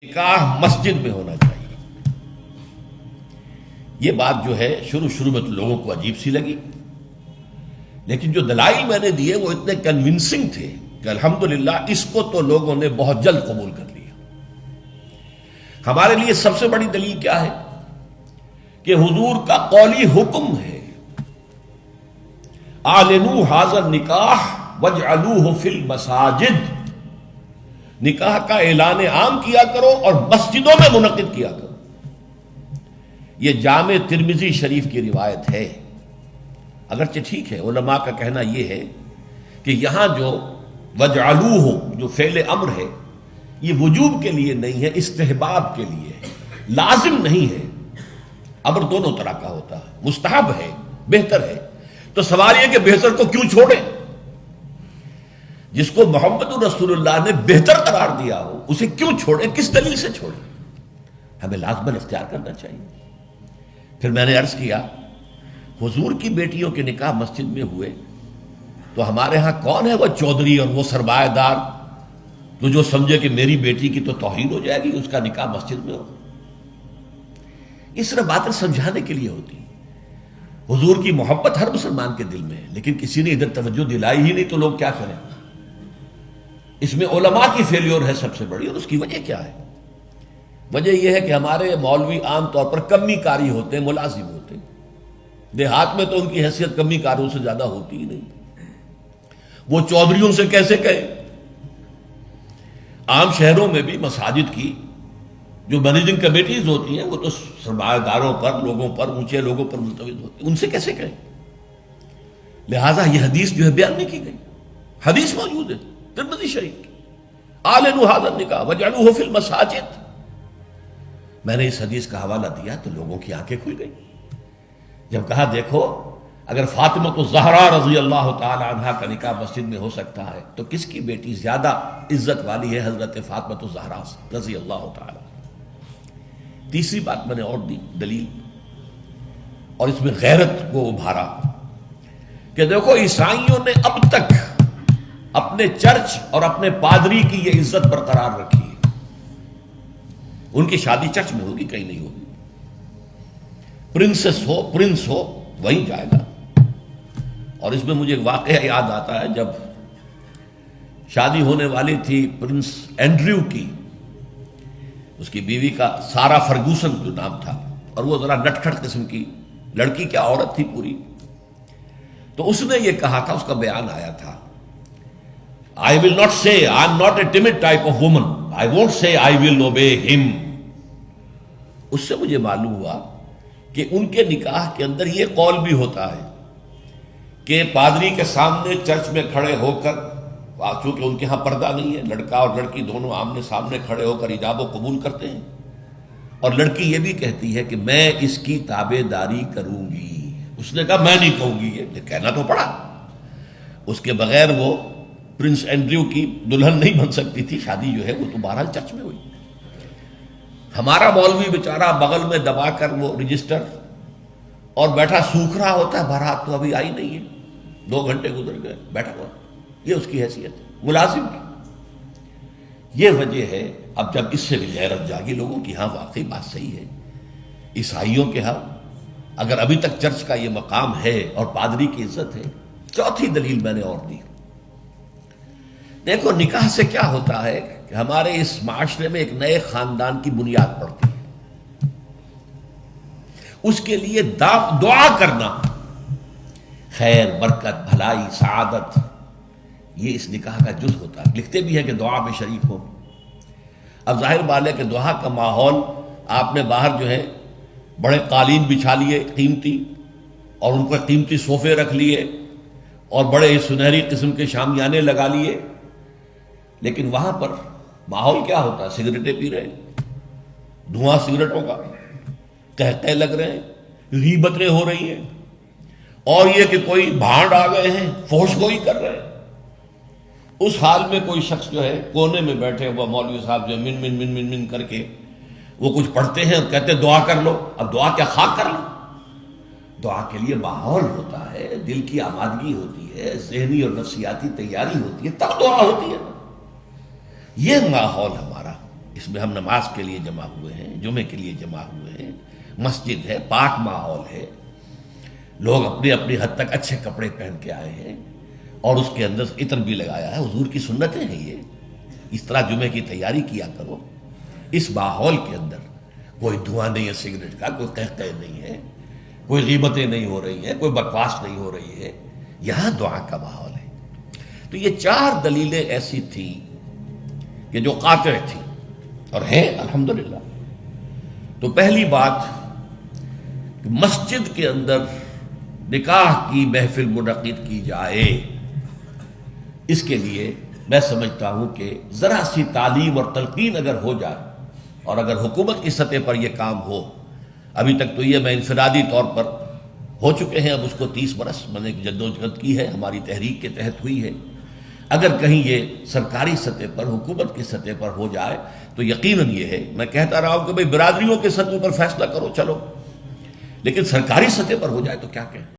نکاح مسجد میں ہونا چاہیے۔ یہ بات جو ہے شروع میں تو لوگوں کو عجیب سی لگی، لیکن جو دلائل میں نے دیے وہ اتنے کنونسنگ تھے کہ الحمدللہ اس کو تو لوگوں نے بہت جلد قبول کر لیا۔ ہمارے لیے سب سے بڑی دلیل کیا ہے کہ حضور کا قولی حکم ہے، اعلنوا ھذا النکاح واجعلوہ فی المساجد، نکاح کا اعلان عام کیا کرو اور مسجدوں میں منعقد کیا کرو۔ یہ جامع ترمذی شریف کی روایت ہے، اگرچہ ٹھیک ہے علماء کا کہنا یہ ہے کہ یہاں جو وجعلوہ جو فعل امر ہے یہ وجوب کے لیے نہیں ہے، استحباب کے لیے ہے، لازم نہیں ہے۔ امر دونوں طرح کا ہوتا ہے، مستحب ہے، بہتر ہے۔ تو سوال یہ کہ بہتر کو کیوں چھوڑیں؟ جس کو محمد رسول اللہ نے بہتر قرار دیا ہو اسے کیوں چھوڑیں؟ کس دلیل سے چھوڑیں؟ ہمیں لازماً اختیار کرنا چاہیے۔ پھر میں نے عرض کیا حضور کی بیٹیوں کے نکاح مسجد میں ہوئے تو ہمارے ہاں کون ہے وہ چودھری اور وہ سرمایہ دار تو جو سمجھے کہ میری بیٹی کی تو توہین ہو جائے گی اس کا نکاح مسجد میں ہو؟ اس طرح باتیں سمجھانے کے لیے ہوتی ہیں۔ حضور کی محبت ہر مسلمان کے دل میں ہے، لیکن کسی نے ادھر توجہ دلائی ہی نہیں تو لوگ کیا کریں؟ اس میں علماء کی فیلیور ہے سب سے بڑی، اور اس کی وجہ کیا ہے؟ وجہ یہ ہے کہ ہمارے مولوی عام طور پر کمی کاری ہوتے ہیں، ملازم ہوتے ہیں۔ دیہات میں تو ان کی حیثیت کمی کاروں سے زیادہ ہوتی ہی نہیں، وہ چودھریوں سے کیسے کہیں؟ عام شہروں میں بھی مساجد کی جو مینیجنگ کمیٹیز ہوتی ہیں وہ تو سرمایہ داروں پر، لوگوں پر، اونچے لوگوں پر ملتوی ہوتی ہیں، ان سے کیسے کہیں؟ لہٰذا یہ حدیث جو ہے بیان نہیں کی گئی، حدیث موجود ہے ترمذی شریف کی، اعلنوا ھذا النکاح واجعلوہ فی المساجد۔ میں نے اس حدیث کا حوالہ دیا تو لوگوں کی آنکھیں کھل گئی۔ جب کہا دیکھو اگر فاطمہ الزہرا رضی اللہ تعالی عنہا کا نکاح مسجد میں ہو سکتا ہے تو کس کی بیٹی زیادہ عزت والی ہے حضرت فاطمہ الزہرا رضی اللہ تعالی۔ تیسری بات میں نے اور دی دلیل، اور اس میں غیرت کو ابھارا کہ دیکھو عیسائیوں نے اب تک اپنے چرچ اور اپنے پادری کی یہ عزت برقرار رکھی ہے۔ ان کی شادی چرچ میں ہوگی، کہیں نہیں ہوگی۔ پرنسس ہو، پرنس ہو، وہیں جائے گا۔ اور اس میں مجھے ایک واقعہ یاد آتا ہے، جب شادی ہونے والی تھی پرنس اینڈریو کی، اس کی بیوی کا سارا فرگوسن جو نام تھا، اور وہ ذرا نٹکھٹ قسم کی لڑکی، کیا عورت تھی پوری، تو اس نے یہ کہا تھا، اس کا بیان آیا تھا، I will not say, I am not a timid type of woman. I won't say I will obey him. اس سے مجھے معلوم ہوا کہ ان کے نکاح کے اندر یہ قول بھی ہوتا ہے کہ پادری کے سامنے چرچ میں کھڑے ہو کر، چونکہ ان کے ہاں پردہ نہیں ہے، لڑکا اور لڑکی دونوں آمنے سامنے کھڑے ہو کر ایجاب و قبول کرتے ہیں، اور لڑکی یہ بھی کہتی ہے کہ میں اس کی تابع داری کروں گی۔ اس نے کہا میں نہیں کہوں گی، یہ کہنا تو پڑا، اس کے بغیر وہ پرنس اینڈریو کی دلہن نہیں بن سکتی تھی۔ شادی جو ہے وہ تو بہرحال چرچ میں ہوئی۔ ہمارا مولوی بیچارہ بغل میں دبا کر وہ رجسٹر اور بیٹھا سوکھ رہا ہوتا ہے، بھرات تو ابھی آئی نہیں ہے، 2 گھنٹے گزر گئے، بیٹھا ہوا۔ یہ اس کی حیثیت ہے ملازم کی۔ یہ وجہ ہے اب جب اس سے بھی غیرت جاگی لوگوں کی، ہاں واقعی بات صحیح ہے، عیسائیوں کے ہاں اگر ابھی تک چرچ کا یہ مقام ہے اور پادری کی عزت ہے۔ چوتھی دلیل میں نے اور دی، دیکھو نکاح سے کیا ہوتا ہے کہ ہمارے اس معاشرے میں ایک نئے خاندان کی بنیاد پڑتی ہے، اس کے لیے دعا کرنا، خیر، برکت، بھلائی، سعادت، یہ اس نکاح کا جز ہوتا ہے۔ لکھتے بھی ہیں کہ دعا میں شریک ہو۔ اب ظاہر بات ہے کہ دعا کا ماحول آپ نے باہر جو ہے بڑے قالین بچھا لیے قیمتی، اور ان کو قیمتی صوفے رکھ لیے، اور بڑے سنہری قسم کے شامیانے لگا لیے، لیکن وہاں پر ماحول کیا ہوتا ہے؟ سگریٹیں پی رہے ہیں، دھواں سگریٹوں کا، قہقہے لگ رہے ہیں، غیبتیں ہو رہی ہیں، اور یہ کہ کوئی بھانڈ آ گئے ہیں، فحش گوئی کر رہے ہیں۔ اس حال میں کوئی شخص جو ہے کونے میں بیٹھے ہوا مولوی صاحب جو من من من من من کر کے وہ کچھ پڑھتے ہیں اور کہتے ہیں دعا کر لو۔ اب دعا کیا خاک کر لو؟ دعا کے لیے ماحول ہوتا ہے، دل کی آمادگی ہوتی ہے، ذہنی اور نفسیاتی تیاری ہوتی ہے، تب دعا ہوتی ہے۔ یہ ماحول ہمارا اس میں ہم نماز کے لیے جمع ہوئے ہیں، جمعے کے لیے جمع ہوئے ہیں، مسجد ہے، پاک ماحول ہے، لوگ اپنی اپنی حد تک اچھے کپڑے پہن کے آئے ہیں اور اس کے اندر عطر بھی لگایا ہے، حضور کی سنتیں ہیں یہ، اس طرح جمعے کی تیاری کیا کرو۔ اس ماحول کے اندر کوئی دھواں نہیں ہے سگریٹ کا، کوئی قہقہ نہیں ہے، کوئی غیبتیں نہیں ہو رہی ہیں، کوئی بکواس نہیں ہو رہی ہے، یہاں دعا کا ماحول ہے۔ تو یہ 4 دلیلیں ایسی تھیں کہ جو قاطع تھیں اور ہیں الحمدللہ۔ تو پہلی بات کہ مسجد کے اندر نکاح کی محفل منعقد کی جائے، اس کے لیے میں سمجھتا ہوں کہ ذرا سی تعلیم اور تلقین اگر ہو جائے، اور اگر حکومت کی سطح پر یہ کام ہو، ابھی تک تو یہ میں انفرادی طور پر ہو چکے ہیں، اب اس کو 30 برس میں نے جدوجہد کی ہے، ہماری تحریک کے تحت ہوئی ہے، اگر کہیں یہ سرکاری سطح پر، حکومت کی سطح پر ہو جائے تو یقیناً یہ ہے، میں کہتا رہا ہوں کہ بھئی برادریوں کے سطح پر فیصلہ کرو چلو، لیکن سرکاری سطح پر ہو جائے تو کیا کہیں۔